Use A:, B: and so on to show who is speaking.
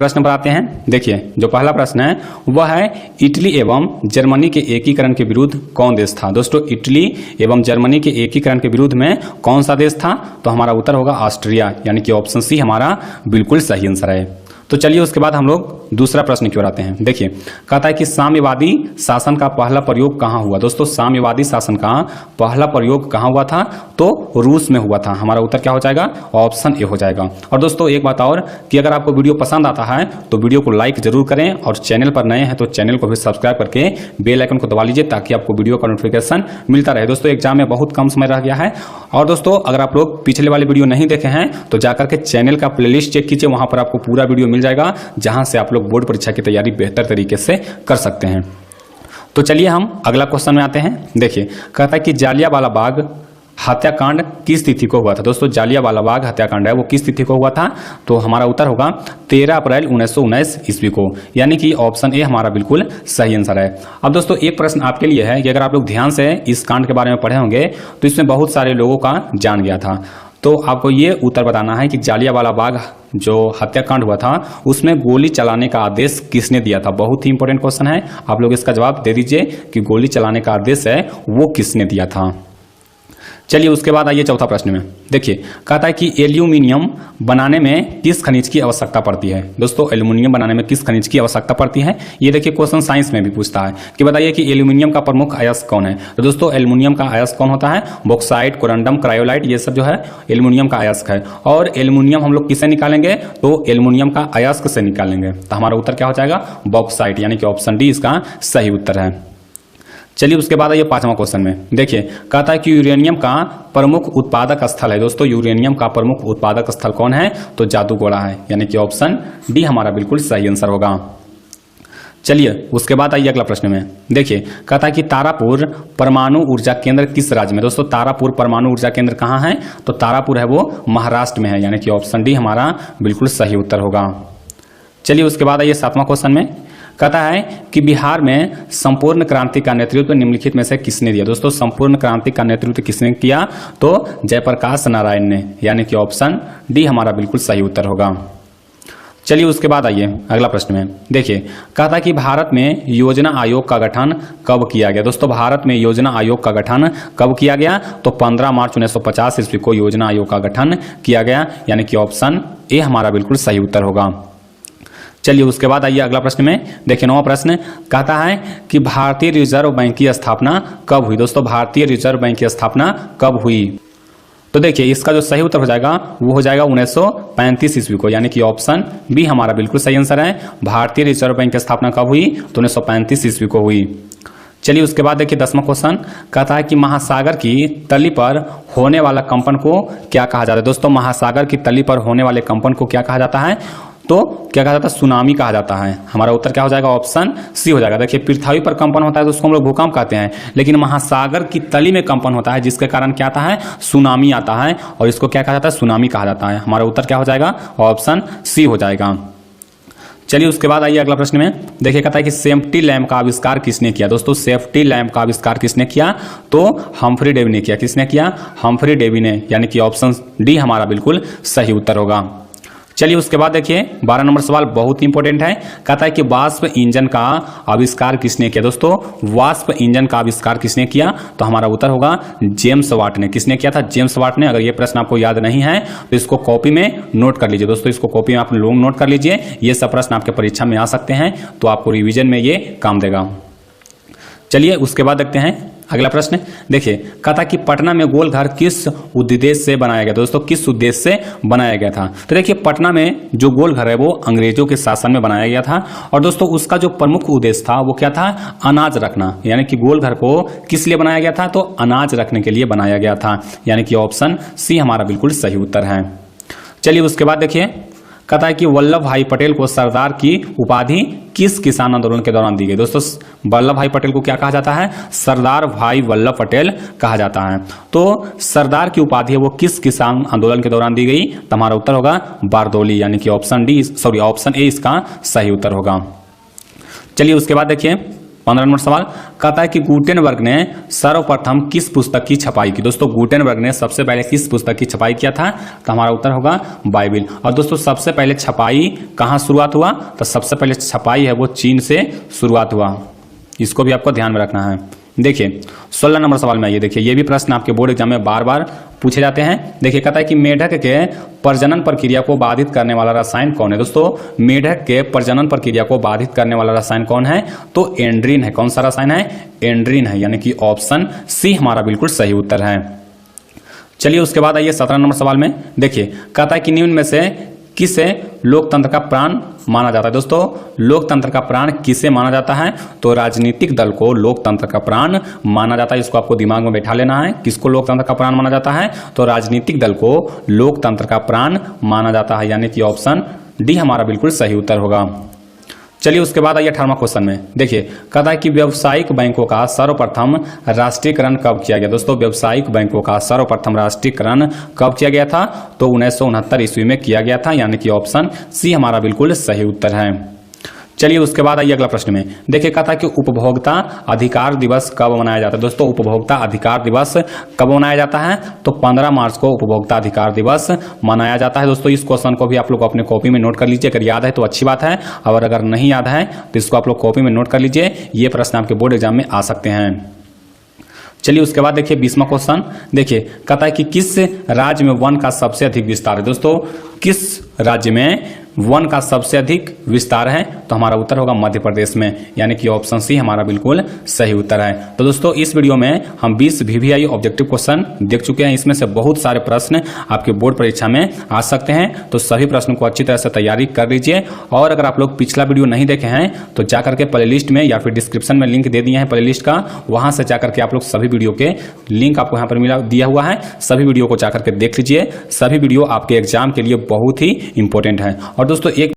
A: प्रश्न पर आते हैं। देखिए जो पहला प्रश्न है वह है इटली एवं जर्मनी के एकीकरण के विरुद्ध कौन देश था। दोस्तों इटली एवं जर्मनी के एकीकरण के विरुद्ध में कौन सा देश था, तो हमारा उत्तर होगा ऑस्ट्रिया, यानी कि ऑप्शन सी हमारा बिल्कुल सही आंसर है। तो चलिए उसके बाद हम लोग दूसरा प्रश्न की ओर आते हैं। देखिए कहता है कि साम्यवादी शासन का पहला प्रयोग कहाँ हुआ। दोस्तों साम्यवादी शासन का पहला प्रयोग कहाँ हुआ था, तो रूस में हुआ था। हमारा उत्तर क्या हो जाएगा, ऑप्शन ए हो जाएगा। और दोस्तों एक बात और कि अगर आपको वीडियो पसंद आता है तो वीडियो को लाइक जरूर करें और चैनल पर नए हैं तो चैनल को भी सब्सक्राइब करके बेल आइकन को दबा लीजिए ताकि आपको वीडियो का नोटिफिकेशन मिलता रहे। दोस्तों एग्जाम में बहुत कम समय रह गया है। और दोस्तों अगर आप लोग पिछले वाले वीडियो नहीं देखे हैं तो जाकर के चैनल का प्लेलिस्ट चेक कीजिए, वहां पर आपको पूरा वीडियो मिल जाएगा जहां से आप लोग बोर्ड परीक्षा की तैयारी बेहतर तरीके से कर सकते हैं। तो चलिए हम अगला क्वेश्चन में आते हैं। देखिए कहता है कि जालियांवाला बाग हत्याकांड किस तिथि को हुआ था। दोस्तों जालियांवाला बाग हत्याकांड है वो किस तिथि को हुआ था, तो हमारा उत्तर होगा 13 अप्रैल 1919 ईस्वी को, यानी कि ऑप्शन ए हमारा बिल्कुल सही आंसर है। अब दोस्तों एक प्रश्न आपके लिए है कि अगर आप लोग ध्यान से इस कांड के बारे में पढ़े होंगे तो इसमें बहुत सारे लोगों का जान गया था। तो आपको ये उत्तर बताना है कि जालियांवाला बाग जो हत्याकांड हुआ था उसमें गोली चलाने का आदेश किसने दिया था। बहुत ही इंपॉर्टेंट क्वेश्चन है, आप लोग इसका जवाब दे दीजिए कि गोली चलाने का आदेश है वो किसने दिया था। चलिए उसके बाद आइए चौथा प्रश्न में। देखिए कहता है कि एल्यूमिनियम बनाने में किस खनिज की आवश्यकता पड़ती है। दोस्तों एल्यूमिनियम बनाने में किस खनिज की आवश्यकता पड़ती है, ये देखिए क्वेश्चन साइंस में भी पूछता है कि बताइए कि एल्यूमिनियम का प्रमुख अयस्क कौन है। तो दोस्तों एल्यूमिनियम का अयस्क कौन होता है, बॉक्साइट, कोरंडम, क्रायोलाइट, ये सब जो है एल्यूमिनियम का अयस्क है। और एल्यूमिनियम हम लोग किससे निकालेंगे, तो एल्यूमिनियम का अयस्क से निकालेंगे। तो हमारा उत्तर क्या हो जाएगा, बॉक्साइट, यानी कि ऑप्शन डी इसका सही उत्तर है। चलिए उसके बाद आइए पांचवा क्वेश्चन में। देखिए कहता है कि यूरेनियम का प्रमुख उत्पादक स्थल है। दोस्तों यूरेनियम का प्रमुख उत्पादक स्थल कौन है, तो जादूगोड़ा है, यानी कि ऑप्शन डी हमारा बिल्कुल सही आंसर होगा। चलिए उसके बाद आइए अगला प्रश्न में। देखिए कहता है कि तारापुर परमाणु ऊर्जा केंद्र किस राज्य में। दोस्तों तारापुर परमाणु ऊर्जा केंद्र कहाँ है, तो तारापुर है वो महाराष्ट्र में है, यानी कि ऑप्शन डी हमारा बिल्कुल सही उत्तर होगा। चलिए उसके बाद आइए सातवां क्वेश्चन में। कहता है कि बिहार में संपूर्ण क्रांति का नेतृत्व निम्नलिखित में से किसने दिया। दोस्तों संपूर्ण क्रांति का नेतृत्व किसने किया, तो जयप्रकाश नारायण ने, यानी कि ऑप्शन डी हमारा बिल्कुल सही उत्तर होगा। चलिए उसके बाद आइए अगला प्रश्न में। देखिए कहता है कि भारत में योजना आयोग का गठन कब किया गया। दोस्तों भारत में योजना आयोग का गठन कब किया गया, तो 15 मार्च 1950 ईस्वी को योजना आयोग का गठन किया गया, यानी कि ऑप्शन ए हमारा बिल्कुल सही उत्तर होगा। चलिए उसके बाद आइए अगला प्रश्न में। देखिए नौवां प्रश्न कहता है कि भारतीय रिजर्व बैंक की स्थापना कब हुई। दोस्तों भारतीय रिजर्व बैंक की स्थापना कब हुई, तो देखिए इसका जो सही उत्तर हो जाएगा वो हो जाएगा 1935 ईस्वी को, यानी कि ऑप्शन बी हमारा बिल्कुल सही आंसर है। भारतीय रिजर्व बैंक की स्थापना कब हुई, तो 1935 ईस्वी को हुई। चलिए उसके बाद देखिए 10वां क्वेश्चन कहता है कि महासागर की तली पर होने वाला कंपन को क्या कहा जाता है। दोस्तों महासागर की तली पर होने वाले कंपन को क्या कहा जाता है, तो क्या कहा जाता है, सुनामी कहा जाता है। हमारा उत्तर क्या हो जाएगा, ऑप्शन सी हो जाएगा। देखिए पृथ्वी पर कंपन होता है तो उसको हम लोग भूकंप कहते हैं, लेकिन महासागर की तली में कंपन होता है जिसके कारण क्या आता है, सुनामी आता है, और इसको क्या कहा जाता है, सुनामी कहा जाता है। हमारा उत्तर क्या हो जाएगा, ऑप्शन सी हो जाएगा। चलिए उसके बाद आइए अगला प्रश्न में। देखिए कहता है कि सेफ्टी लैम्प का आविष्कार किसने किया। दोस्तों सेफ्टी लैम्प का आविष्कार किसने किया, तो हम्फ्री डेवी ने किया। किसने किया, हम्फ्री डेवी ने, यानी कि ऑप्शन डी हमारा बिल्कुल सही उत्तर होगा। चलिए उसके बाद देखिए 12 नंबर सवाल बहुत इंपॉर्टेंट है। कहता है कि वाष्प इंजन का आविष्कार किसने किया। दोस्तों वाष्प इंजन का आविष्कार किसने किया, तो हमारा उत्तर होगा जेम्स वाट ने। किसने किया था, जेम्स वाट ने। अगर ये प्रश्न आपको याद नहीं है तो इसको कॉपी में नोट कर लीजिए। दोस्तों इसको कॉपी में आप लोग नोट कर लीजिए, ये सब प्रश्न आपके परीक्षा में आ सकते हैं, तो आपको रिविजन में ये काम देगा। चलिए उसके बाद देखते हैं अगला प्रश्न। देखिए कहता कि पटना में गोल घर किस उद्देश्य से बनाया गया। दोस्तों किस उद्देश्य से बनाया गया था, तो देखिए पटना में जो गोल घर है वो अंग्रेजों के शासन में बनाया गया था, और दोस्तों उसका जो प्रमुख उद्देश्य था वो क्या था, अनाज रखना। यानी कि गोल घर को किस लिए बनाया गया था, तो अनाज रखने के लिए बनाया गया था, यानी कि ऑप्शन सी हमारा बिल्कुल सही उत्तर है। चलिए उसके बाद देखिए कहता है कि वल्लभ भाई पटेल को सरदार की उपाधि किस किसान आंदोलन के दौरान दी गई। दोस्तों वल्लभ भाई पटेल को क्या कहा जाता है, सरदार भाई वल्लभ पटेल कहा जाता है। तो सरदार की उपाधि है वो किस किसान आंदोलन के दौरान दी गई, तो हमारा उत्तर होगा बारदौली, यानी कि ऑप्शन ए इसका सही उत्तर होगा। चलिए उसके बाद देखिए 15 नंबर सवाल कहता है कि गुटेनबर्ग ने सर्वप्रथम किस पुस्तक की छपाई की। दोस्तों गुटेनबर्ग ने सबसे पहले किस पुस्तक की छपाई किया था, तो हमारा उत्तर होगा बाइबिल। और दोस्तों सबसे पहले छपाई कहाँ शुरुआत हुआ, तो सबसे पहले छपाई है वो चीन से शुरुआत हुआ, इसको भी आपको ध्यान में रखना है। देखिए 16 नंबर सवाल में आइए, देखिए ये भी प्रश्न आपके बोर्ड एग्जाम में बार बार पूछे जाते हैं। देखिए कहता है कि मेढक के प्रजनन प्रक्रिया को बाधित करने वाला रसायन कौन है। दोस्तों मेढक के प्रजनन प्रक्रिया को बाधित करने वाला रसायन कौन है, तो एंड्रीन है। कौन सा रसायन है, एंड्रीन है, यानी कि ऑप्शन सी हमारा बिल्कुल सही उत्तर है। चलिए उसके बाद आइए 17 नंबर सवाल में। देखिए कहता है कि निम्न में से किसे लोकतंत्र का प्राण माना जाता है। दोस्तों लोकतंत्र का प्राण किसे माना जाता है, तो राजनीतिक दल को लोकतंत्र का प्राण माना जाता है। इसको आपको दिमाग में बैठा लेना है, किसको लोकतंत्र का प्राण माना जाता है, तो राजनीतिक दल को लोकतंत्र का प्राण माना जाता है, यानी कि ऑप्शन डी हमारा बिल्कुल सही उत्तर होगा। चलिए उसके बाद आइए 18वां क्वेश्चन में। देखिए कहता है कि व्यावसायिक बैंकों का सर्वप्रथम राष्ट्रीयकरण कब किया गया। दोस्तों व्यावसायिक बैंकों का सर्वप्रथम राष्ट्रीयकरण कब किया गया था, तो 1969 ईस्वी में किया गया था, यानी कि ऑप्शन सी हमारा बिल्कुल सही उत्तर है। चलिए उसके बाद आइए अगला प्रश्न में। देखिए कहता है कि उपभोक्ता अधिकार दिवस कब मनाया जाता है। दोस्तों उपभोक्ता अधिकार दिवस कब मनाया जाता है, तो 15 मार्च को उपभोक्ता अधिकार दिवस मनाया जाता है। दोस्तों इस क्वेश्चन को भी आप लोग अपने कॉपी में नोट कर लीजिए, अगर याद है तो अच्छी बात है, और अगर नहीं याद है तो इसको आप लोग कॉपी में नोट कर लीजिए, ये प्रश्न आपके बोर्ड एग्जाम में आ सकते हैं। चलिए उसके बाद देखिए 20वां क्वेश्चन। देखिए कहता है कि किस राज्य में वन का सबसे अधिक विस्तार है। दोस्तों किस राज्य में वन का सबसे अधिक विस्तार है, तो हमारा उत्तर होगा मध्य प्रदेश में, यानी कि ऑप्शन सी हमारा बिल्कुल सही उत्तर है। तो दोस्तों इस वीडियो में हम 20 VVI ऑब्जेक्टिव क्वेश्चन देख चुके हैं, इसमें से बहुत सारे प्रश्न आपके बोर्ड परीक्षा में आ सकते हैं, तो सभी प्रश्नों को अच्छी तरह से तैयारी कर लीजिए। और अगर आप लोग पिछला वीडियो नहीं देखे हैं तो जाकर के प्ले लिस्ट में या फिर डिस्क्रिप्शन में लिंक दे दिए हैं प्ले लिस्ट का, वहां से जाकर के आप लोग सभी वीडियो के लिंक आपको यहाँ पर दिया हुआ है, सभी वीडियो को जाकर के देख लीजिए। सभी वीडियो आपके एग्जाम के लिए बहुत ही इंपॉर्टेंट है। और दोस्तों एक